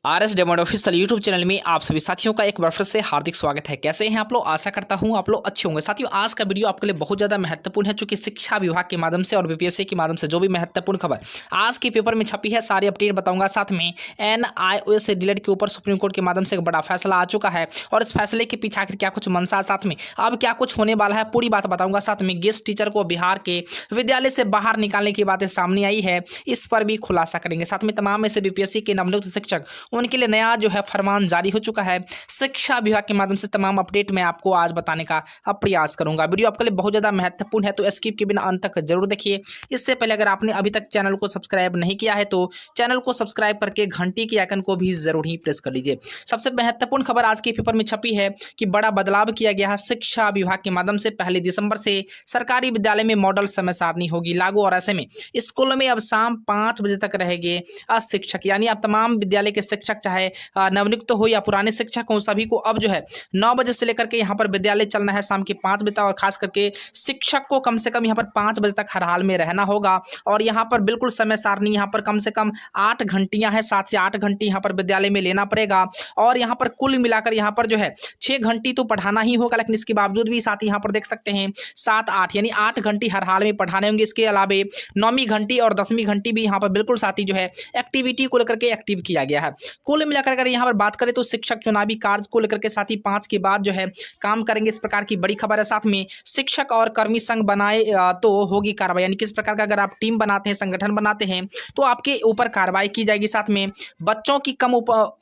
RS डेमोड official YouTube channel में आप सभी साथियों का एक बार फिर से हार्दिक स्वागत है। कैसे हैं आप लोग? आशा करता हूं आप लोग अच्छे होंगे। साथियों, आज का वीडियो आपके लिए बहुत ज़्यादा महत्वपूर्ण है, क्योंकि शिक्षा विभाग के माध्यम से और बीपीएससी के माध्यम से जो भी महत्वपूर्ण खबर आज के पेपर में छपी है, सारी अपडेट बताऊंगा। साथ में NIOS से रिलेटेड के ऊपर सुप्रीम कोर्ट के माध्यम से एक बड़ा फैसला आ चुका है और इस फैसले के पीछे आखिर क्या कुछ मंशा, साथ में अब क्या कुछ होने वाला है, पूरी बात बताऊंगा। साथ में गेस्ट टीचर को बिहार के विद्यालय से बाहर निकालने की बातें सामने आई है, इस पर भी खुलासा करेंगे। साथ में तमाम ऐसे बीपीएससी के नवनियुक्त शिक्षक, उनके लिए नया जो है फरमान जारी हो चुका है शिक्षा विभाग के माध्यम से। तमाम अपडेट मैं आपको आज बताने का प्रयास करूंगा। वीडियो आपके लिए बहुत ज्यादा महत्वपूर्ण है, तो स्किप के बिना अंत तक जरूर देखिए। इससे पहले अगर आपने अभी तक चैनल को सब्सक्राइब नहीं किया है तो चैनल को सब्सक्राइब करके घंटी के आइकन को भी जरूर ही प्रेस कर लीजिए। सबसे महत्वपूर्ण खबर आज के पेपर में छपी है कि बड़ा बदलाव किया गया है शिक्षा विभाग के माध्यम से। 1 दिसंबर से सरकारी विद्यालय में मॉडल समय सारणी होगी लागू, और ऐसे में स्कूलों में अब शाम 5 बजे तक रहेंगे शिक्षक, यानी अब तमाम विद्यालय के शिक्षक, चाहे नवनियुक्त हो या पुराने शिक्षक हो, सभी को अब जो है 9 बजे से लेकर के यहाँ पर विद्यालय चलना है शाम के 5 बजे तक। और खास करके शिक्षक को कम से कम यहाँ पर 5 बजे तक हर हाल में रहना होगा। और यहाँ पर बिल्कुल समय सारणी, यहाँ पर कम से कम 8 घंटियाँ हैं, 7 से 8 घंटे यहाँ पर विद्यालय में लेना पड़ेगा। और यहाँ पर कुल मिलाकर यहाँ पर जो है 6 घंटी तो पढ़ाना ही होगा, लेकिन इसके बावजूद भी साथ यहाँ पर देख सकते हैं 7-8 यानी 8 घंटी हर हाल में पढ़ाने होंगे। इसके अलावे 9वीं घंटी और 10वीं घंटी भी यहाँ पर बिल्कुल साथ ही जो है एक्टिविटी को लेकर के एक्टिव किया गया है। कुल मिलाकर अगर यहाँ पर बात करें तो शिक्षक चुनावी कार्य को लेकर के साथ ही 5 के बाद जो है काम करेंगे, इस प्रकार की बड़ी खबर है। साथ में शिक्षक और कर्मी संघ बनाए तो होगी कार्रवाई, यानी किस प्रकार का अगर आप टीम बनाते हैं, संगठन बनाते हैं, तो आपके ऊपर कार्रवाई की जाएगी। साथ में बच्चों की कम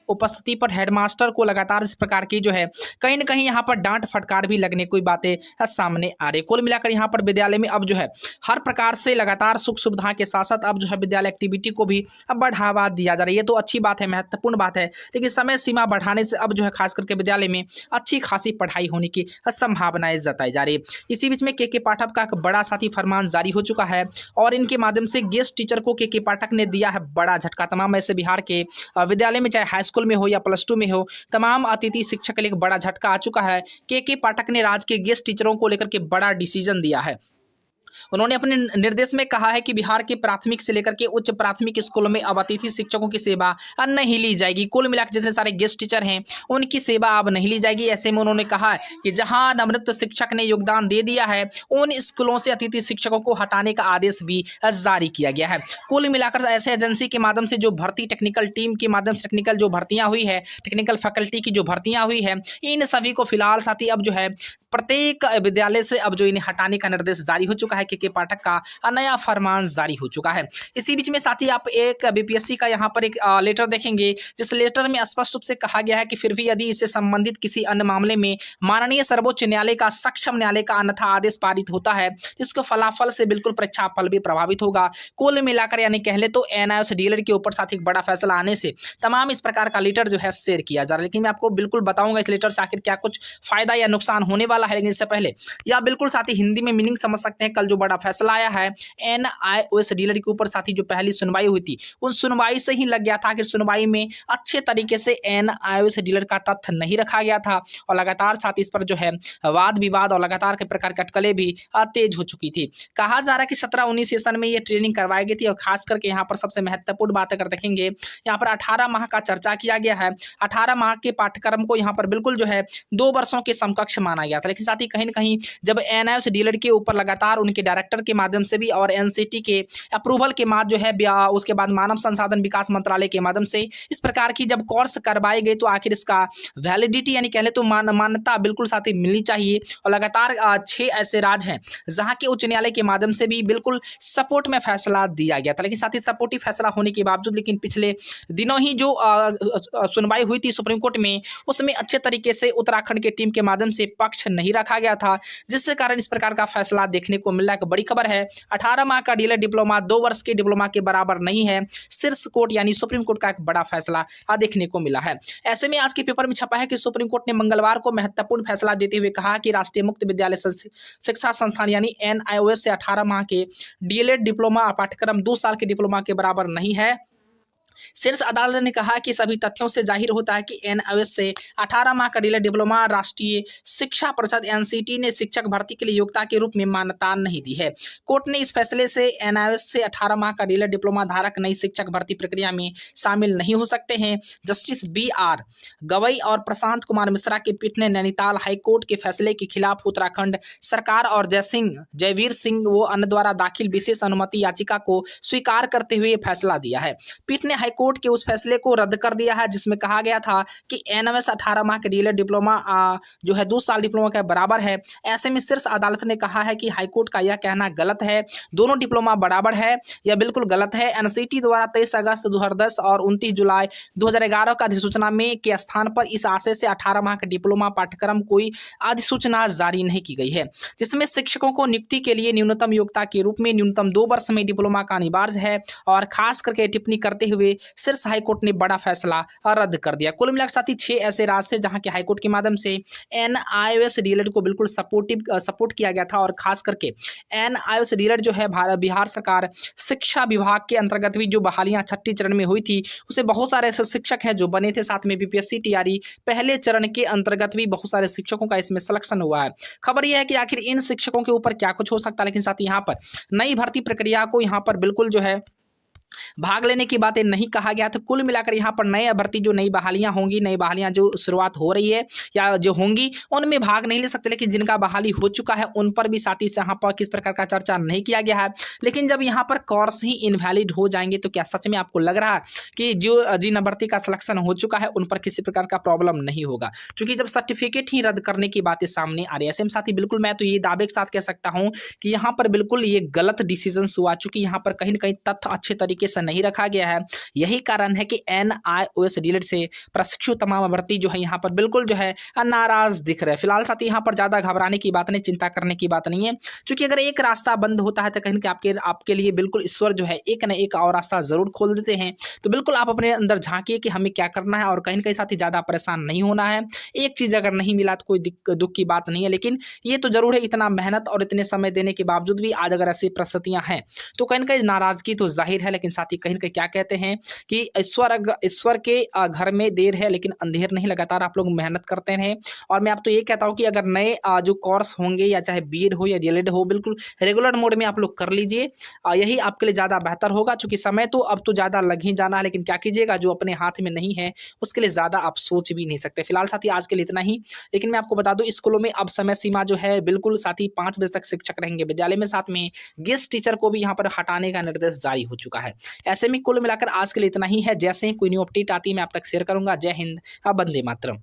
उपस्थिति पर हेडमास्टर को लगातार इस प्रकार की जो है कहीं ना कहीं यहाँ पर डांट फटकार भी लगने कोई बातें सामने आ रही। कुल मिलाकर यहाँ पर विद्यालय में अब जो है हर प्रकार से लगातार सुख सुविधा के साथ साथ अब जो है विद्यालय एक्टिविटी को भी अब बढ़ावा दिया जा रहा है। ये तो अच्छी बात है, महत्वपूर्ण बात है, लेकिन समय सीमा बढ़ाने से अब जो है खास करके विद्यालय में अच्छी खासी पढ़ाई होने की संभावनाएं जताई जा रही है। इसी बीच में के पाठक का एक बड़ा साथी फरमान जारी हो चुका है और इनके माध्यम से गेस्ट टीचर को के पाठक ने दिया है बड़ा झटका। तमाम ऐसे बिहार के विद्यालय में, चाहे हाई स्कूल में हो या +2 में हो, तमाम अतिथि शिक्षक के लिए एक बड़ा झटका आ चुका है। के पाठक ने राज्य के गेस्ट टीचरों को लेकर के बड़ा डिसीजन दिया है। उन्होंने अपने निर्देश में कहा है कि बिहार के प्राथमिक से लेकर के उच्च प्राथमिक स्कूलों में अब अतिथि शिक्षकों की सेवा नहीं ली जाएगी। कुल मिलाकर जितने सारे गेस्ट टीचर हैं उनकी सेवा अब नहीं ली जाएगी। ऐसे में उन्होंने कहा है कि जहां नवनियुक्त शिक्षक ने योगदान दे दिया है, उन स्कूलों से अतिथि शिक्षकों को हटाने का आदेश भी जारी किया गया है। कुल मिलाकर ऐसे एजेंसी के माध्यम से जो भर्ती, टेक्निकल टीम के माध्यम से टेक्निकल जो भर्तियां हुई है, टेक्निकल फैकल्टी की जो भर्तियां हुई है, इन सभी को फिलहाल साथ ही अब जो है प्रत्येक विद्यालय से अब जो इन्हें हटाने का निर्देश जारी हो चुका है। के पाठक का नया फरमान जारी हो चुका है। इसी बीच में साथ ही आप एक बीपीएससी का यहाँ पर एक लेटर देखेंगे, जिस लेटर में स्पष्ट रूप से कहा गया है कि फिर भी यदि इससे संबंधित किसी अन्य मामले में माननीय सर्वोच्च न्यायालय का, सक्षम न्यायालय का अन्यथा आदेश पारित होता है, जिसके फलाफल से बिल्कुल परीक्षा फल भी प्रभावित होगा। कुल मिलाकर यानी कह ले तो NIOS डीएलएड के ऊपर साथ ही एक बड़ा फैसला आने से तमाम इस प्रकार का लेटर जो है शेयर किया जा रहा है। लेकिन मैं आपको बिल्कुल बताऊंगा इस लेटर से आखिर क्या कुछ फायदा या नुकसान होने वाला है। लेकिन इससे पहले या बिल्कुल साथ ही हिंदी में मीनिंग समझ सकते हैं। कल जो बड़ा फैसला आया है NIOS डीएलएड के ऊपर, साथ ही जो पहली सुनवाई हुई थी, उन सुनवाई से ही लग गया था कि सुनवाई में अच्छे तरीके से NIOS डीएलएड का तथ्य नहीं रखा गया था और लगातार साथ इस पर जो है वाद विवाद और लगातार के प्रकार की अटकलें भी तेज हो चुकी थी। कहा जा रहा है कि 17-19 सेशन में ये ट्रेनिंग करवाई गई थी और खास करके यहाँ पर सबसे महत्वपूर्ण बात अगर देखेंगे, यहाँ पर 18 माह का चर्चा किया गया है। 18 माह के पाठ्यक्रम को यहाँ पर बिल्कुल जो है 2 वर्षों के समकक्ष माना गया था। लेकिन साथ ही कहीं ना कहीं जब NIOS डीएलएड के ऊपर लगातार उनके डायरेक्टर के माध्यम से भी और NCT के अप्रूवल के बाद जो है उसके बाद मानव संसाधन विकास मंत्रालय के माध्यम से इस प्रकार की जब कोर्स करवाए गए, तो आखिर इसका वैलिडिटी यानी कह ले तो मान्यता बिल्कुल साथ ही मिलनी चाहिए। और लगातार 6 ऐसे राज्य हैं जहां के उच्च न्यायालय के माध्यम से भी बिल्कुल सपोर्ट में फैसला दिया गया था। लेकिन साथ ही सपोर्टिव फैसला होने के बावजूद लेकिन पिछले दिनों ही जो सुनवाई हुई थी सुप्रीम कोर्ट में, उसमें अच्छे तरीके से उत्तराखंड के टीम के माध्यम से पक्ष नहीं रखा गया था, जिसके कारण इस प्रकार का फैसला देखने को मिला। एक बड़ी खबर है, 18 माह का डीएलएड डिप्लोमा 2 वर्ष के डिप्लोमा के बराबर नहीं है। शीर्ष कोर्ट यानी सुप्रीम कोर्ट का एक बड़ा फैसला देखने को मिला है। ऐसे में आज के पेपर में छपा है कि सुप्रीम कोर्ट ने मंगलवार को महत्वपूर्ण फैसला देते हुए कहा कि राष्ट्रीय मुक्त विद्यालय शिक्षा संस्थान यानी NIOS से 18 माह के डीएलएड डिप्लोमा पाठ्यक्रम 2 साल के डिप्लोमा के बराबर नहीं है। शीर्ष अदालत ने कहा कि सभी तथ्यों से जाहिर होता है कि एनआईओएस से 18 माह का डीलर डिप्लोमा राष्ट्रीय शिक्षा परिषद एनसीटी ने शिक्षक भर्ती के लिए योग्यता के रूप में मान्यता नहीं दी है। कोर्ट ने इस फैसले से एनआईओएस से 18 माह का डीलर डिप्लोमा धारक नई शिक्षक भर्ती प्रक्रिया में शामिल नहीं हो सकते हैं। जस्टिस BR गवई और प्रशांत कुमार मिश्रा की पीठ ने नैनीताल हाईकोर्ट के फैसले के खिलाफ उत्तराखंड सरकार और जयवीर सिंह वो अन्य द्वारा दाखिल विशेष अनुमति याचिका को स्वीकार करते हुए फैसला दिया है। पीठ ने हाईकोर्ट के उस फैसले को रद्द कर दिया है जिसमें कहा गया था कि एनआईओएस 18 माह के डीलर डिप्लोमा जो है 2 साल डिप्लोमा के बराबर है। ऐसे में शीर्ष अदालत ने कहा है कि हाईकोर्ट का यह कहना गलत है, दोनों डिप्लोमा बराबर है, यह बिल्कुल गलत है। एनसीटी द्वारा 23 अगस्त 2010 और 29 जुलाई 2011 का अधिसूचना में के स्थान पर इस आशय से 18 माह के डिप्लोमा पाठ्यक्रम कोई अधिसूचना जारी नहीं की गई है जिसमें शिक्षकों को नियुक्ति के लिए न्यूनतम योग्यता के रूप में न्यूनतम 2 वर्ष में डिप्लोमा का अनिवार्य है। और खास करके टिप्पणी करते हुए शीर्ष हाईकोर्ट ने बड़ा फैसला रद्द कर दिया। कुल मिलाकर साथी 6 ऐसे रास्ते जहां के हाईकोर्ट के माध्यम से एनआईओएस डीएलएड को बिल्कुल सपोर्ट किया गया था। और खास करके एनआईओएस डीएलएड जो है बिहार सरकार शिक्षा विभाग के अंतर्गत भी जो बहालियां छठी चरण में हुई थी उसे बहुत सारे ऐसे शिक्षक हैं जो बने थे। साथ में बीपीएससी टीआरई पहले चरण के अंतर्गत भी बहुत सारे शिक्षकों का इसमें सिलेक्शन हुआ है। खबर यह है कि आखिर इन शिक्षकों के ऊपर क्या कुछ हो सकता है, लेकिन साथ ही यहाँ पर नई भर्ती प्रक्रिया को यहाँ पर बिल्कुल जो है भाग लेने की बातें नहीं कहा गया था। कुल मिलाकर यहाँ पर नए भर्ती जो नई बहालियां होंगी, नई बहालियां जो शुरुआत हो रही है या जो होंगी उनमें भाग नहीं ले सकते, लेकिन जिनका बहाली हो चुका है उन पर भी साथी से यहाँ पर किस प्रकार का चर्चा नहीं किया गया है। लेकिन जब यहाँ पर कोर्स ही इनवैलिड हो जाएंगे तो क्या सच में आपको लग रहा है कि जो जिन भर्ती का सिलेक्शन हो चुका है उन पर किसी प्रकार का प्रॉब्लम नहीं होगा? क्योंकि जब सर्टिफिकेट ही रद्द करने की बातें सामने आ रही है ऐसे में साथी बिल्कुल मैं तो ये दावे के साथ कह सकता हूँ कि यहाँ पर बिल्कुल ये गलत डिसीजन हुआ, चूंकि यहाँ पर कहीं ना कहीं तथ्य अच्छे तरीके से नहीं रखा गया है। यही कारण है कि एनआईओएस डीएलएड से प्रशिक्षु तमाम भर्ती जो है यहाँ पर बिल्कुल जो है नाराज दिख रहे हैं। फिलहाल साथ ही यहाँ पर ज्यादा घबराने की बात नहीं, चिंता करने की बात नहीं है, क्योंकि अगर एक रास्ता बंद होता है तो कहीं ना कहीं आपके लिए बिल्कुल ईश्वर जो है एक न एक और रास्ता जरूर खोल देते हैं। तो बिल्कुल आप अपने अंदर झांकिए कि हमें क्या करना है और कहीं ना कहीं साथ ही ज्यादा परेशान नहीं होना है। एक चीज अगर नहीं मिला तो कोई दुख की बात नहीं है, लेकिन ये तो जरूर है इतना मेहनत और इतने समय देने के बावजूद भी आज अगर ऐसी परिस्थितियां हैं तो कहीं ना कहीं नाराजगी तो जाहिर है। लेकिन साथ ही कहीं ना कहीं क्या कहते हैं कि ईश्वर के घर में देर है लेकिन अंधेर नहीं, लगातार आप लोग मेहनत करते रहें। और मैं आप तो ये कहता हूँ कि अगर नए जो कोर्स होंगे या चाहे बीएड हो या डीएलएड हो बिल्कुल रेगुलर मोड में आप लोग कर लीजिए, यही आपके लिए ज़्यादा बेहतर होगा। चूंकि समय तो अब तो ज़्यादा लग ही जाना है, लेकिन क्या कीजिएगा जो अपने हाथ में नहीं है उसके लिए ज़्यादा आप सोच भी नहीं सकते। फिलहाल साथी आज के लिए इतना ही, लेकिन मैं आपको बता दूं स्कूलों में अब समय सीमा जो है बिल्कुल साथी 5 बजे तक शिक्षक रहेंगे विद्यालय में, साथ में गेस्ट टीचर को भी यहाँ पर हटाने का निर्देश जारी हो चुका है। ऐसे में कुल मिलाकर आज के लिए इतना ही है। जैसे ही कोई न्यू अपडेट आती है मैं आप तक शेयर करूंगा। जय हिंद, वंदे मातरम।